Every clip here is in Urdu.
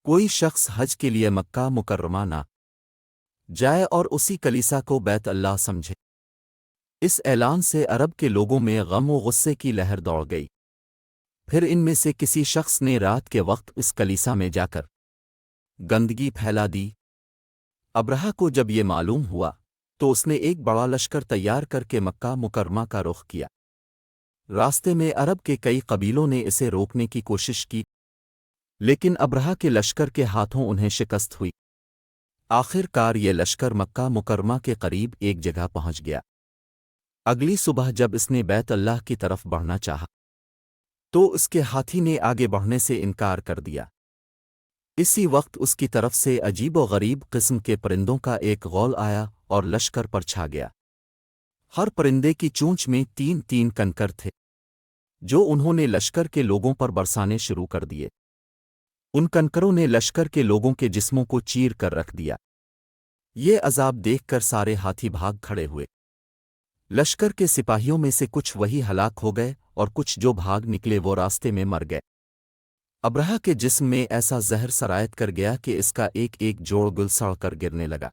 کوئی شخص حج کے لیے مکہ مکرمہ نہ جائے اور اسی کلیسا کو بیت اللہ سمجھے۔ اس اعلان سے عرب کے لوگوں میں غم و غصے کی لہر دوڑ گئی۔ پھر ان میں سے کسی شخص نے رات کے وقت اس کلیسا میں جا کر گندگی پھیلا دی۔ ابرہہ کو جب یہ معلوم ہوا تو اس نے ایک بڑا لشکر تیار کر کے مکہ مکرمہ کا رخ کیا۔ راستے میں عرب کے کئی قبیلوں نے اسے روکنے کی کوشش کی، لیکن ابرہہ کے لشکر کے ہاتھوں انہیں شکست ہوئی۔ آخر کار یہ لشکر مکہ مکرمہ کے قریب ایک جگہ پہنچ گیا۔ اگلی صبح جب اس نے بیت اللہ کی طرف بڑھنا چاہا تو اس کے ہاتھی نے آگے بڑھنے سے انکار کر دیا۔ اسی وقت اس کی طرف سے عجیب و غریب قسم کے پرندوں کا ایک غول آیا اور لشکر پر چھا گیا۔ ہر پرندے کی چونچ میں 3 کنکر تھے، جو انہوں نے لشکر کے لوگوں پر برسانے شروع کر دیے۔ ان کنکروں نے لشکر کے لوگوں کے جسموں کو چیر کر رکھ دیا۔ یہ عذاب دیکھ کر سارے ہاتھی بھاگ کھڑے ہوئے۔ لشکر کے سپاہیوں میں سے کچھ وہی ہلاک ہو گئے اور کچھ جو بھاگ نکلے وہ راستے میں مر گئے۔ ابرہہ کے جسم میں ایسا زہر سرایت کر گیا کہ اس کا ایک ایک جوڑ گل سڑ کر گرنے لگا۔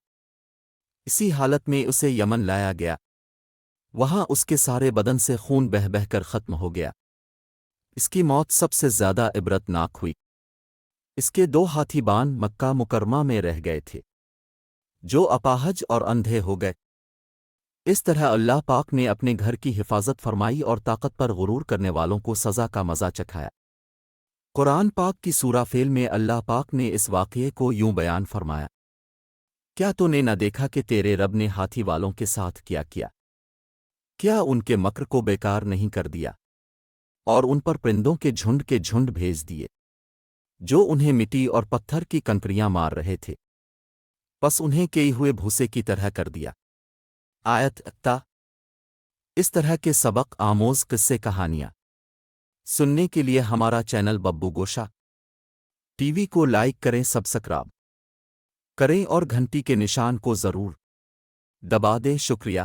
اسی حالت میں اسے یمن لایا گیا۔ وہاں اس کے سارے بدن سے خون بہہ بہہ کر ختم ہو گیا۔ اس کی موت سب سے زیادہ عبرت ناک ہوئی۔ اس کے 2 ہاتھی بان مکہ مکرمہ میں رہ گئے تھے، جو اپاہج اور اندھے ہو گئے۔ اس طرح اللہ پاک نے اپنے گھر کی حفاظت فرمائی اور طاقت پر غرور کرنے والوں کو سزا کا مزہ چکھایا۔ قرآن پاک کی سورہ فیل میں اللہ پاک نے اس واقعے کو یوں بیان فرمایا: کیا تو نے نہ دیکھا کہ تیرے رب نے ہاتھی والوں کے ساتھ کیا کیا ان کے مکر کو بیکار نہیں کر دیا، اور ان پر پرندوں کے جھنڈ بھیج دیے، جو انہیں مٹی اور پتھر کی کنکریاں مار رہے تھے، پس انہیں کئی ہوئے بھوسے کی طرح کر دیا۔ آیت تا اس طرح کے سبق آموز قصے کہانیاں سننے کے لیے ہمارا چینل ببو گوشا ٹی وی کو لائک کریں، سبسکرائب کریں اور گھنٹی کے نشان کو ضرور دبا دیں۔ شکریہ۔